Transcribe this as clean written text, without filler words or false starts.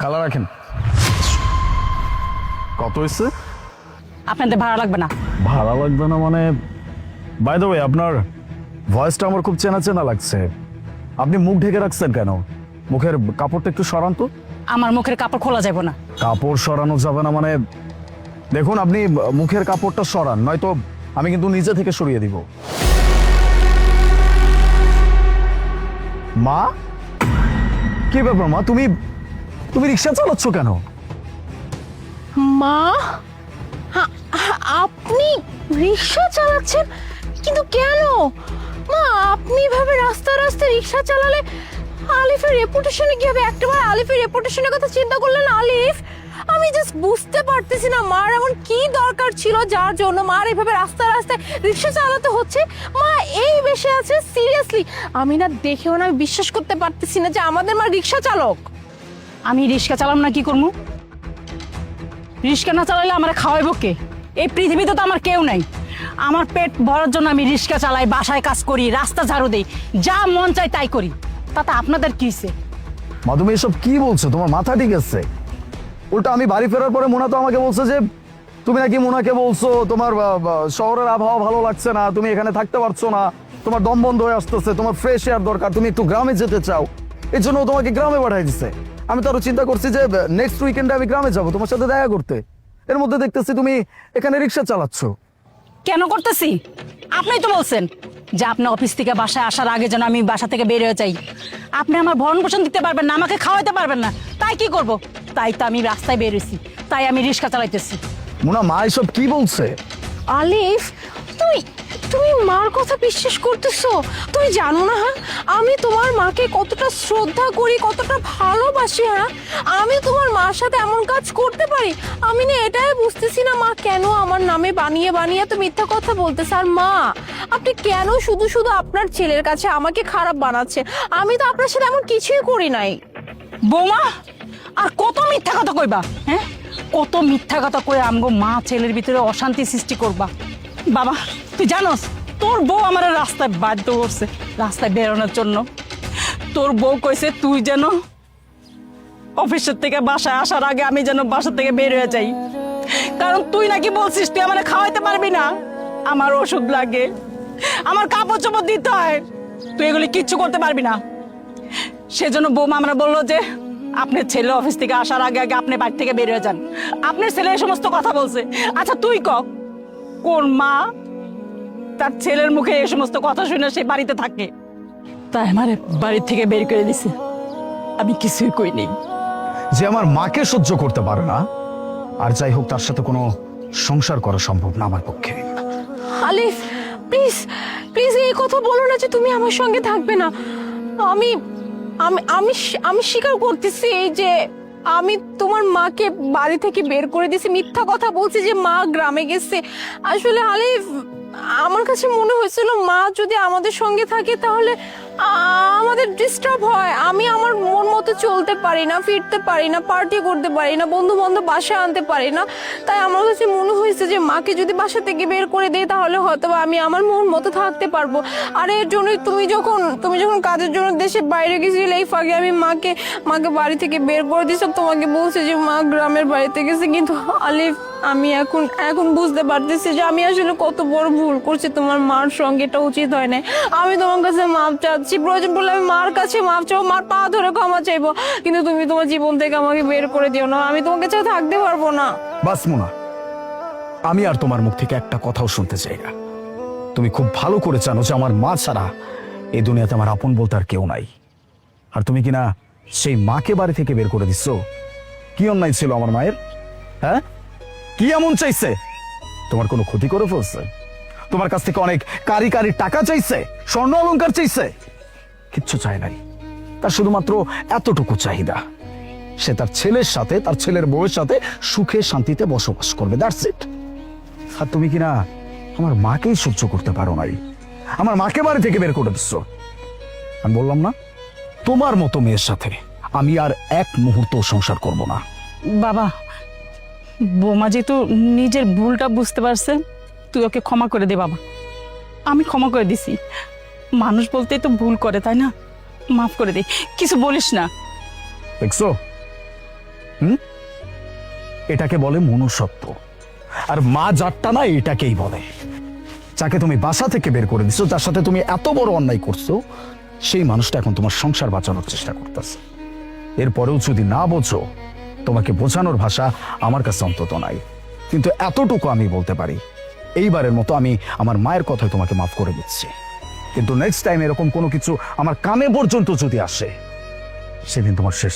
খালা রাখেন। কত হয়েছে? আপনাদের ভাড়া লাগবে না। ভাড়া লাগবে না মানে? বাই দ্য ওয়ে, আপনার ভয়েসটা আমার খুব চেনা চেনা লাগছে। আপনি মুখ ঢেকে রাখছেন কেন? মুখের কাপড়টা একটু সরান তো। আমার মুখের কাপড় খোলা যাবে না। কাপড় সরানো যাবে না মানে? দেখুন, আপনি মুখের কাপড়টা সরান, নয়তো আমি কিন্তু নিজে থেকে সরিয়ে দিব। মা, কি ব্যাপার মা? তুমি তুমি রিক্সা চালাচ্ছ কেন? মা, আপনি রিক্সা চালাচ্ছেন? কিন্তু কেন মা? আপনি এভাবে রাস্তা রাস্তায় রিক্সা চালালে আলিফের রেপুটেশনে কি হবে? একটাবার আলিফের রেপুটেশনের কথা চিন্তা করলেন আলিফ? আমি জাস্ট বুঝতে পারতেছি না মার এমন কি দরকার ছিল যার জন্য মার এইভাবে রাস্তা রাস্তায় রিক্সা চালাতে হচ্ছে। মা এই বেশে আছে, সিরিয়াসলি আমি না দেখেও না বিশ্বাস করতে পারতেছি না যে আমাদের মা রিক্সা চালক। আমি রিক্সা চালাম না কি করবো? রিক্সা না চালাইলে আমার খাওয়াইবো কে? এই পৃথিবীতে তো আমার কেউ নাই। আমার পেট ভরার জন্য আমি রিক্সা চালাই, বাসায় কাজ করি, রাস্তা ঝাড়ু দেই, যা মন চাই তাই করি। তাতে আপনাদের কি হইছে? মা, তুমি এসব কি বলছো? তোমার মাথা ঠিক আছে? উল্টা আমি বাড়ি ফেরার পরে মোনা তো আমাকে বলছে যে তুমি নাকি মোনাকে বলছো তোমার শহরের আবহাওয়া ভালো লাগছে না, তুমি এখানে থাকতে পারছো না, তোমার দম বন্ধ হয়ে আসতেছে, তোমার ফ্রেশ এয়ার দরকার, তুমি একটু গ্রামে যেতে চাও, এই জন্য ও তোমাকে গ্রামে পাঠাই দিছে। আমি তো আরো চিন্তা করছি যে নেক্সট উইকেন্ডে আমি গ্রামে যাবো তোমার সাথে দেখা করতে। এর মধ্যে দেখতেছি তুমি এখানে রিক্সা চালাচ্ছ। কেন করতেছি? আপনি তো বলছেন যে আপনি অফিস থেকে বাসায় আসার আগে যেন আমি বাসা থেকে বের হয়ে যাই। আপনি আমার ভরণ পোষণ দিতে পারবেন না, আমাকে খাওয়াইতে পারবেন না, তাই কি করব? তাই তো আমি রাস্তায় বের হয়েছি, তাই আমি রিক্সা চালাইতেছি। মোনা, মা এসব কি বলছে? আলিফ, তুমি তুমি মার কথা বিশ্বাস করতেছো? তুমি জানো না হ্যাঁ আমি তোমার মাকে কতটা শ্রদ্ধা করি, কতটা ভালোবাসি। হ্যাঁ আমি তোমার মার সাথে এমন কাজ করতে পারি? আমি না এটাই বুঝতেছি না মা কেন আমার নামে বানিয়ে বানিয়ে তো মিথ্যা কথা বলতেছে। আর মা, আপনি কেন শুধু শুধু আপনার ছেলের কাছে আমাকে খারাপ বানাচ্ছেন? আমি তো আপনার সাথে এমন কিছুই করি নাই। বৌমা, আর কত মিথ্যা কথা কইবা? হ্যাঁ, কত মিথ্যা কথা কয়ে আমগো মা ছেলের ভিতরে অশান্তি সৃষ্টি করবা? বাবা, তুই জানোস তোর বউ আমার রাস্তায় বাধ্য করছে রাস্তায় বেরোনোর জন্য। তোর বউ কইছে তুই যেন অফিসের থেকে বাসায় আসার আগে আমি যেন বাসা থেকে বের হয়ে যাই, কারণ তুই নাকি বলছিস তুই আমার খাওয়াইতে পারবি না, আমার ওষুধ লাগে, আমার কাপড় চোপড় দিতে হয়, তুই এগুলি কিচ্ছু করতে পারবি না। সেজন্য বৌমা আমরা বললো যে আপনার ছেলে অফিস থেকে আসার আগে আগে আপনি বাড়ি থেকে বের হয়ে যান। আপনার ছেলে এই সমস্ত কথা বলছে। আচ্ছা তুই ক, কোন মা তার ছেলের মুখে এই সমস্ত কথা শুনে সে বাড়িতে থাকে? তাই আমার বাড়ি থেকে বের করে দিছে, আমি কিছুই কইনি। যে আমার মাকে সহ্য করতে পারে না, আর যাই হোক তার সাথে কোনো সংসার করা সম্ভব না আমার পক্ষে। আলিফ, প্লিজ প্লিজ এই কথা বলো না যে তুমি আমার সঙ্গে থাকবে না। আমি আমি আমি আমি স্বীকার করতেছি এই যে আমি তোমার মাকে বাড়ি থেকে বের করে দিয়েছি, মিথ্যা কথা বলছি যে মা গ্রামে গেছে। আসলে আলিফ, আমার কাছে মনে হয়েছিল মা যদি আমাদের সঙ্গে থাকে তাহলে আমাদের ডিস্টার্ব হয়, আমি আমার মন মতো চলতে পারি না, ফিরতে পারি না, পার্টি করতে পারি না, বন্ধু বান্ধব বাসায় আনতে পারি না। তাই আমার কাছে মনে হয়েছে যে মাকে যদি বাসা থেকে বের করে দেয় তাহলে হয়তো আমি আমার মন মতো থাকতে পারবো। আর এর জন্যই তুমি যখন কাজের জন্য দেশে বাইরে গেছিলে এই ফাঁকে আমি মাকে বাড়ি থেকে বের করে দিয়েছিলাম, তোমাকে বলছে যে মা গ্রামের বাড়িতে গেছে। কিন্তু আলিফ, আমি এখন বুঝতে পারতেছি যে আমি আসলে কত বড় ভুল করছি, তোমার মার সঙ্গে এটা উচিত হয় না। আমি তোমার কাছে মাপ চাচ্ছি, প্রয়োজন পড়লে আমি মার কাছে মাপ চাবো, মার পা ধরে ক্ষমা চাইবো, কিন্তু তুমি তোমার জীবন থেকে আমাকে বের করে দিও না, আমি তোমাকে ছাড়া থাকতে পারবো না। বাস মোনা, আমি আর তোমার মুখ থেকে একটা কথাও শুনতে চাই না। তুমি খুব ভালো করে জানো যে আমার মা ছাড়া এই দুনিয়াতে আমার আপন বলতে আর কেউ নাই। আর তুমি কিনা সেই মাকে বাড়ি থেকে বের করে দিচ্ছ। কি অন্যায় ছিল আমার মায়ের? হ্যাঁ, কি এমন চাইছে? তোমার কোনো ক্ষতি করে ফেলছে? তোমার কাছ থেকে অনেক কারি কারি টাকা চাইছে, স্বর্ণ অলংকার চাইছে? কিচ্ছু চায় নাই, তার শুধুমাত্র এতটুকু চাহিদা, সে তার ছেলের সাথে, তার ছেলের বউয়ের সাথে সুখে শান্তিতে বসবাস করবে, দ্যাটস ইট। আর তুমি কিনা আমার মাকেই সহ্য করতে পারো নাই, আমার মাকে বাড়ি থেকে বের করে দিচ্ছ। আমি বললাম না, তোমার মতো মেয়ের সাথে আমি আর এক মুহূর্ত সংসার করব না। বাবা, বৌমা যেহেতু নিজের ভুলটা বুঝতে পারছে, তুই ওকে ক্ষমা করে দে বাবা। আমি ক্ষমা করে দিছি, মানুষ বলতেই তো ভুল করে, তাই না? মাফ করে দে, কিছু বলিস না। দেখছো, এটাকে বলে মনুষ্যত্ব। আর মা যারটা না এটাকেই বলে। যাকে তুমি বাসা থেকে বের করে দিছো, যার সাথে তুমি এত বড় অন্যায় করছো, সেই মানুষটা এখন তোমার সংসার বাঁচানোর চেষ্টা করতেছে। এরপরেও যদি না বোঝো, তোমাকে বোঝানোর ভাষা আমার কাছে অন্তত নাই। কিন্তু এতটুকু আমি বলতে পারি, এইবারের মতো আমি আমার মায়ের কথায় তোমাকে মাফ করে দিচ্ছি। কিন্তু নেক্সট টাইম এরকম কোনো কিছু আমার কানে পর্যন্ত যদি আসে, সেদিন তোমার শেষ।